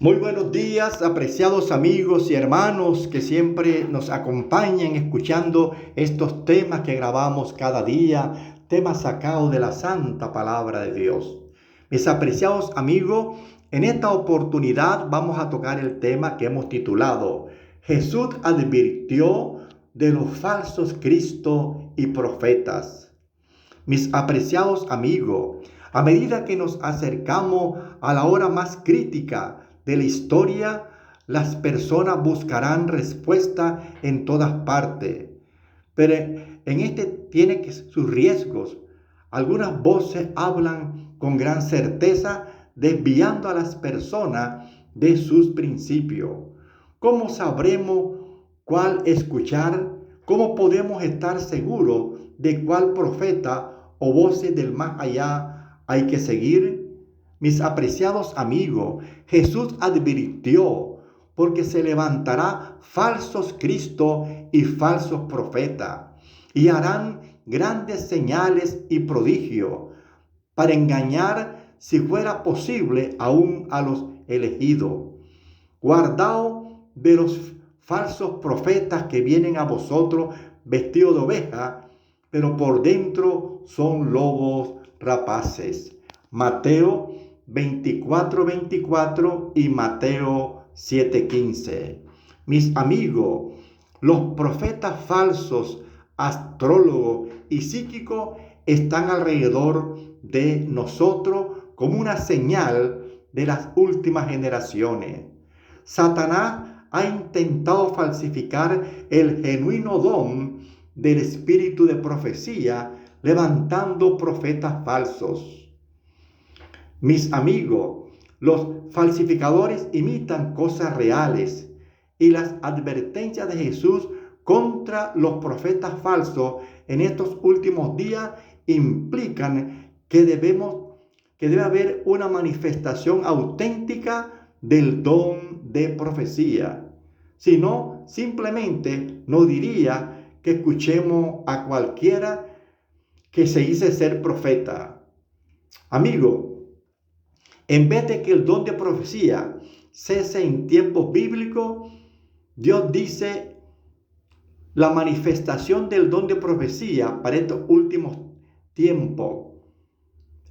Muy buenos días, apreciados amigos y hermanos que siempre nos acompañan escuchando estos temas que grabamos cada día, temas sacados de la santa palabra de Dios. Mis apreciados amigos, en esta oportunidad vamos a tocar el tema que hemos titulado Jesús advirtió de los falsos Cristos y profetas. Mis apreciados amigos, a medida que nos acercamos a la hora más crítica de la historia, las personas buscarán respuesta en todas partes. Pero en este tiene sus riesgos. Algunas voces hablan con gran certeza, desviando a las personas de sus principios. ¿Cómo sabremos cuál escuchar? ¿Cómo podemos estar seguros de cuál profeta o voces del más allá hay que seguir? Mis apreciados amigos, Jesús advirtió, porque se levantará falsos Cristos y falsos profetas, y harán grandes señales y prodigios para engañar, si fuera posible, aún a los elegidos. Guardaos de los falsos profetas que vienen a vosotros vestidos de oveja, pero por dentro son lobos rapaces. Mateo 24:24 y Mateo 7:15. Mis amigos, los profetas falsos, astrólogos y psíquicos están alrededor de nosotros como una señal de las últimas generaciones. Satanás ha intentado falsificar el genuino don del espíritu de profecía, levantando profetas falsos. Mis amigos, los falsificadores imitan cosas reales, y las advertencias de Jesús contra los profetas falsos en estos últimos días implican que debe haber una manifestación auténtica del don de profecía. Si no, simplemente no diría que escuchemos a cualquiera que se dice ser profeta. Amigo, en vez de que el don de profecía cese en tiempos bíblicos, Dios dice la manifestación del don de profecía para estos últimos tiempos.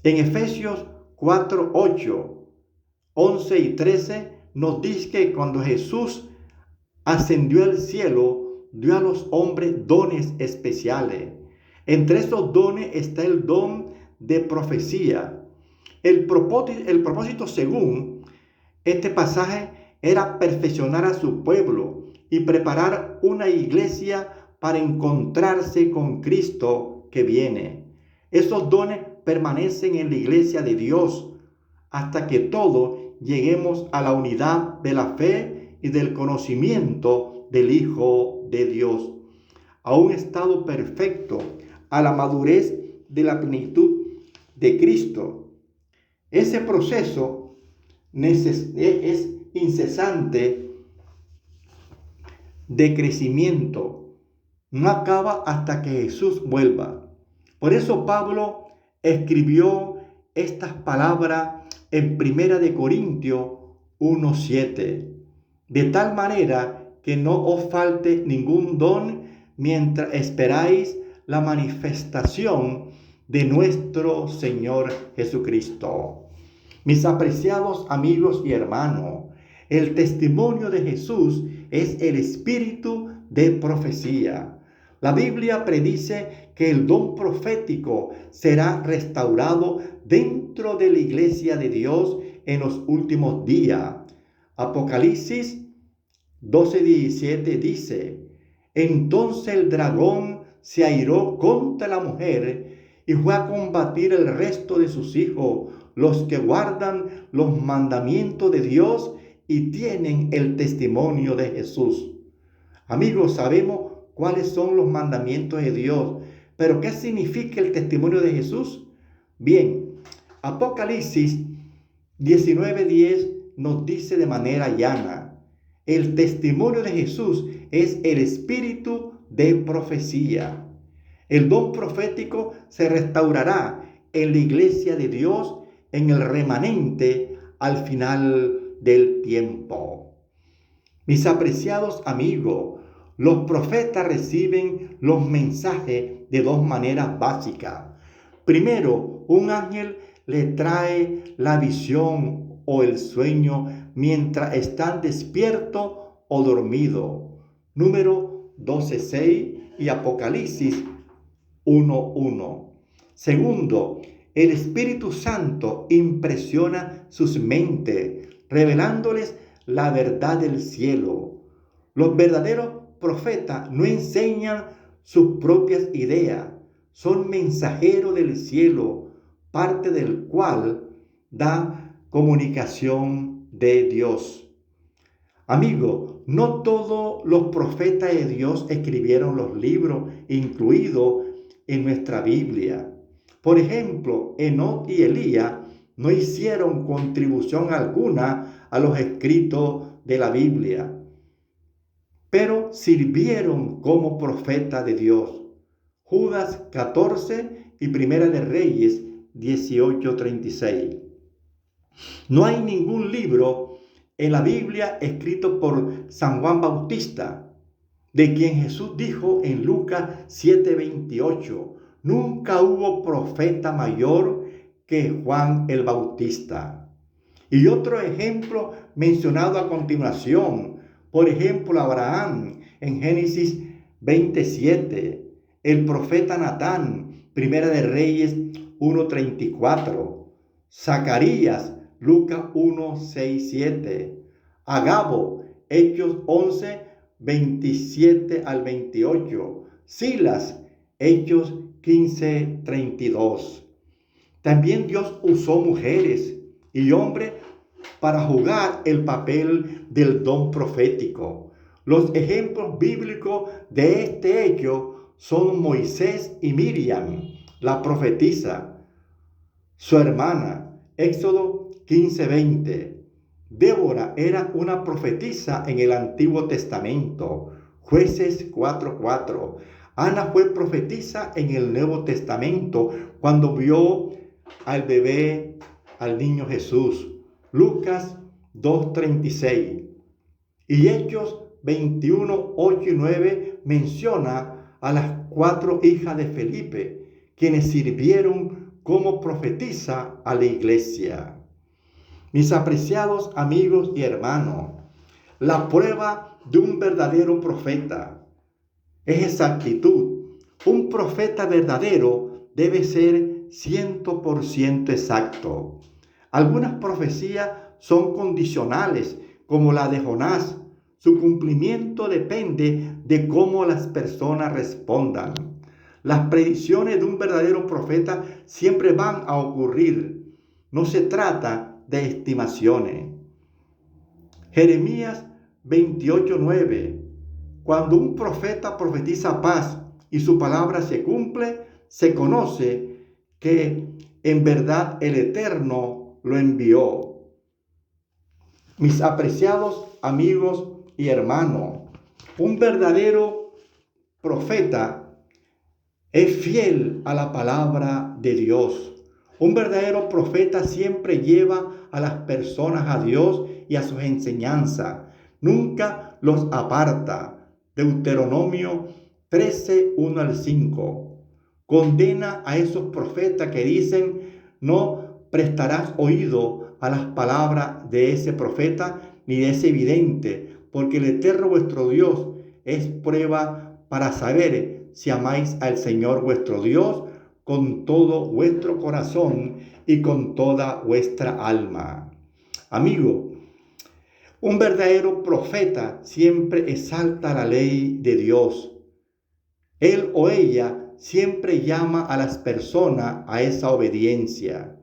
En Efesios 4:8, 11 y 13 nos dice que cuando Jesús ascendió al cielo, dio a los hombres dones especiales. Entre esos dones está el don de profecía. El propósito según este pasaje era perfeccionar a su pueblo y preparar una iglesia para encontrarse con Cristo que viene. Esos dones permanecen en la iglesia de Dios hasta que todos lleguemos a la unidad de la fe y del conocimiento del Hijo de Dios, a un estado perfecto, a la madurez de la plenitud de Cristo. Ese proceso es incesante de crecimiento. No acaba hasta que Jesús vuelva. Por eso Pablo escribió estas palabras en 1 Corintios 1:7. De tal manera que no os falte ningún don mientras esperáis la manifestación de nuestro Señor Jesucristo. Mis apreciados amigos y hermanos, el testimonio de Jesús es el espíritu de profecía. La Biblia predice que el don profético será restaurado dentro de la iglesia de Dios en los últimos días. Apocalipsis 12:17 dice: entonces el dragón se airó contra la mujer y fue a combatir el resto de sus hijos, los que guardan los mandamientos de Dios y tienen el testimonio de Jesús. Amigos, sabemos cuáles son los mandamientos de Dios, pero ¿qué significa el testimonio de Jesús? Bien, Apocalipsis 19:10 nos dice de manera llana: el testimonio de Jesús es el espíritu de profecía. El don profético se restaurará en la iglesia de Dios, en el remanente al final del tiempo. Mis apreciados amigos, los profetas reciben los mensajes de dos maneras básicas. Primero, un ángel le trae la visión o el sueño mientras están despiertos o dormidos. Número 12:6 y Apocalipsis 1:1. Segundo, el Espíritu Santo impresiona sus mentes, revelándoles la verdad del cielo. Los verdaderos profetas no enseñan sus propias ideas, son mensajeros del cielo, parte del cual da comunicación de Dios. Amigo, no todos los profetas de Dios escribieron los libros incluidos en nuestra Biblia. Por ejemplo, Enoc y Elías no hicieron contribución alguna a los escritos de la Biblia, pero sirvieron como profeta de Dios. Judas 14 y Primera de Reyes 18:36. No hay ningún libro en la Biblia escrito por San Juan Bautista, de quien Jesús dijo en Lucas 7:28, nunca hubo profeta mayor que Juan el Bautista. Y otro ejemplo mencionado a continuación, por ejemplo, Abraham en Génesis 27, el profeta Natán, Primera de Reyes 1:34, Zacarías, Lucas 1:6-7, Agabo, Hechos 11:27-28, Silas, Hechos 15:32. También Dios usó mujeres y hombres para jugar el papel del don profético. Los ejemplos bíblicos de este hecho son Moisés y Miriam, la profetisa, su hermana, Éxodo 15:20. Débora era una profetisa en el Antiguo Testamento, Jueces 4:4. Ana fue profetisa en el Nuevo Testamento cuando vio al bebé, al niño Jesús, Lucas 2:36. Y Hechos 21:8-9 menciona a las 4 hijas de Felipe, quienes sirvieron como profetisa a la iglesia. Mis apreciados amigos y hermanos, la prueba de un verdadero profeta es exactitud. Un profeta verdadero debe ser 100% exacto. Algunas profecías son condicionales, como la de Jonás. Su cumplimiento depende de cómo las personas respondan. Las predicciones de un verdadero profeta siempre van a ocurrir. No se trata de estimaciones. Jeremías 28:9. Cuando un profeta profetiza paz y su palabra se cumple, se conoce que en verdad el Eterno lo envió. Mis apreciados amigos y hermanos, un verdadero profeta es fiel a la palabra de Dios. Un verdadero profeta siempre lleva a las personas a Dios y a sus enseñanzas. Nunca los aparta. Deuteronomio 13:1-5. Condena a esos profetas que dicen: no prestarás oído a las palabras de ese profeta ni de ese vidente, porque el Eterno vuestro Dios es prueba para saber si amáis al Señor vuestro Dios con todo vuestro corazón y con toda vuestra alma. Amigo, un verdadero profeta siempre exalta la ley de Dios. Él o ella siempre llama a las personas a esa obediencia.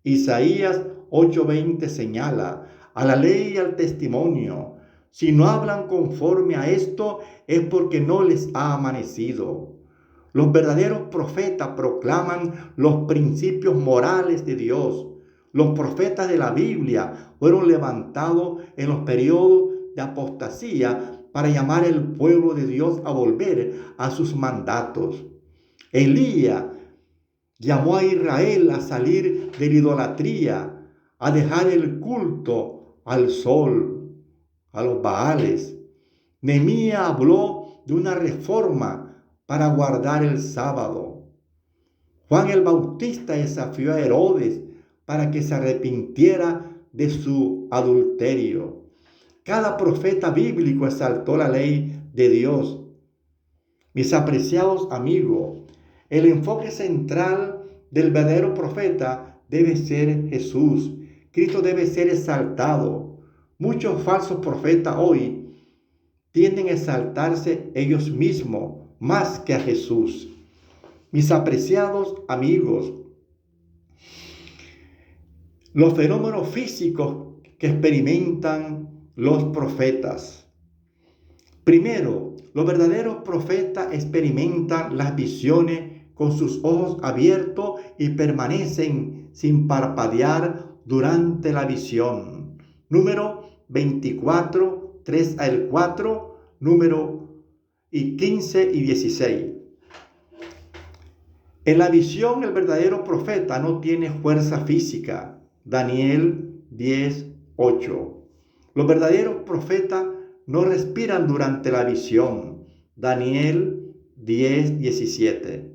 Isaías 8:20 señala: a la ley y al testimonio. Si no hablan conforme a esto, es porque no les ha amanecido. Los verdaderos profetas proclaman los principios morales de Dios. Los profetas de la Biblia fueron levantados en los periodos de apostasía para llamar al pueblo de Dios a volver a sus mandatos. Elías llamó a Israel a salir de la idolatría, a dejar el culto al sol, a los Baales. Nehemías habló de una reforma para guardar el sábado. Juan el Bautista desafió a Herodes para que se arrepintiera de su adulterio. Cada profeta bíblico exaltó la ley de Dios. Mis apreciados amigos, el enfoque central del verdadero profeta debe ser Jesús. Cristo debe ser exaltado. Muchos falsos profetas hoy tienden a exaltarse ellos mismos más que a Jesús. Mis apreciados amigos, los fenómenos físicos que experimentan los profetas. Primero, los verdaderos profetas experimentan las visiones con sus ojos abiertos y permanecen sin parpadear durante la visión. Número 24, 3 al 4, número 15 y 16. En la visión, el verdadero profeta no tiene fuerza física. Daniel 10, 8. Los verdaderos profetas no respiran durante la visión. Daniel 10, 17.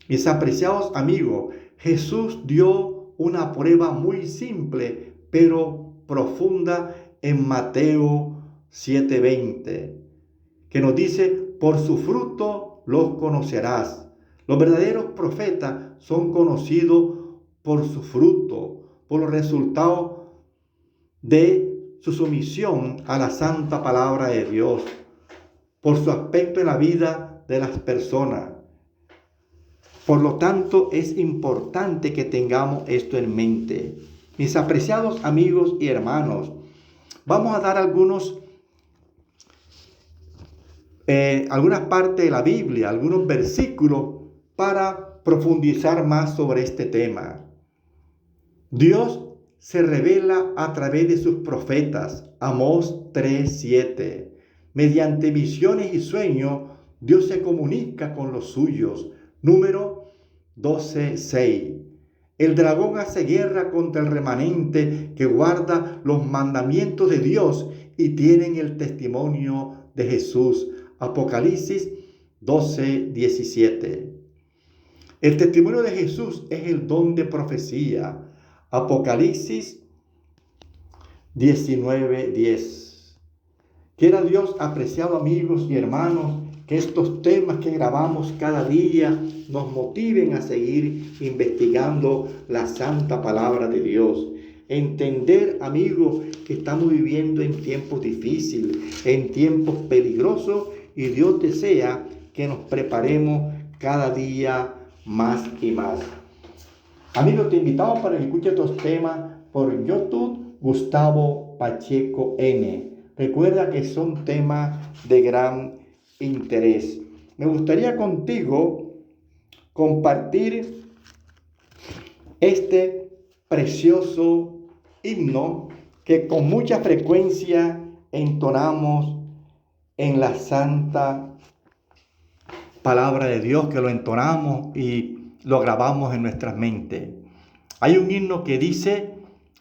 Mis apreciados amigos, Jesús dio una prueba muy simple, pero profunda en Mateo 7:20, que nos dice, por su fruto los conocerás. Los verdaderos profetas son conocidos por su fruto, por los resultados de su sumisión a la santa palabra de Dios, por su aspecto en la vida de las personas. Por lo tanto, es importante que tengamos esto en mente. Mis apreciados amigos y hermanos, vamos a dar algunas partes de la Biblia, algunos versículos para profundizar más sobre este tema. Dios se revela a través de sus profetas. Amós 3:7. Mediante visiones y sueños, Dios se comunica con los suyos. Número 12:6. El dragón hace guerra contra el remanente que guarda los mandamientos de Dios y tienen el testimonio de Jesús. Apocalipsis 12:17. El testimonio de Jesús es el don de profecía. Apocalipsis 19:10. Quiera Dios, apreciados amigos y hermanos, que estos temas que grabamos cada día nos motiven a seguir investigando la santa palabra de Dios. Entender, amigos, que estamos viviendo en tiempos difíciles, en tiempos peligrosos, y Dios desea que nos preparemos cada día más y más. Amigos, te invitamos para que escuches estos temas por YouTube, Gustavo Pacheco N. Recuerda que son temas de gran interés. Me gustaría contigo compartir este precioso himno que con mucha frecuencia entonamos en la santa palabra de Dios, que lo entonamos y lo grabamos en nuestras mentes. Hay un himno que dice,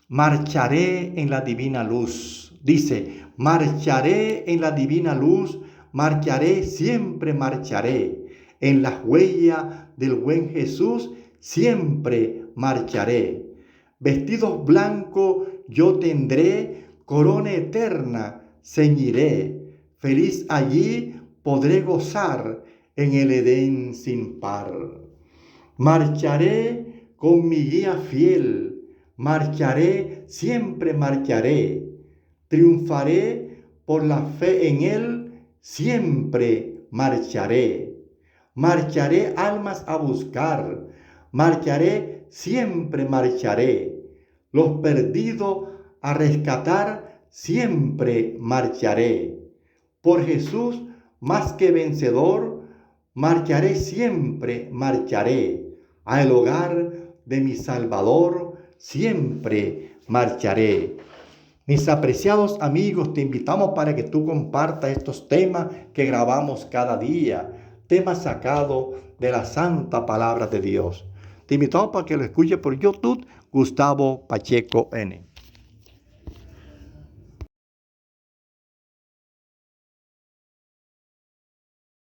marcharé en la divina luz. Dice, marcharé en la divina luz, marcharé, siempre marcharé. En las huellas del buen Jesús, siempre marcharé. Vestidos blancos yo tendré, corona eterna ceñiré. Feliz allí podré gozar en el Edén sin par. Marcharé con mi guía fiel, marcharé, siempre marcharé. Triunfaré por la fe en él, siempre marcharé. Marcharé almas a buscar, marcharé, siempre marcharé. Los perdidos a rescatar, siempre marcharé. Por Jesús, más que vencedor, marcharé, siempre marcharé. Al hogar de mi Salvador, siempre marcharé. Mis apreciados amigos, te invitamos para que tú compartas estos temas que grabamos cada día, temas sacados de la santa palabra de Dios. Te invitamos para que lo escuches por YouTube, Gustavo Pacheco N.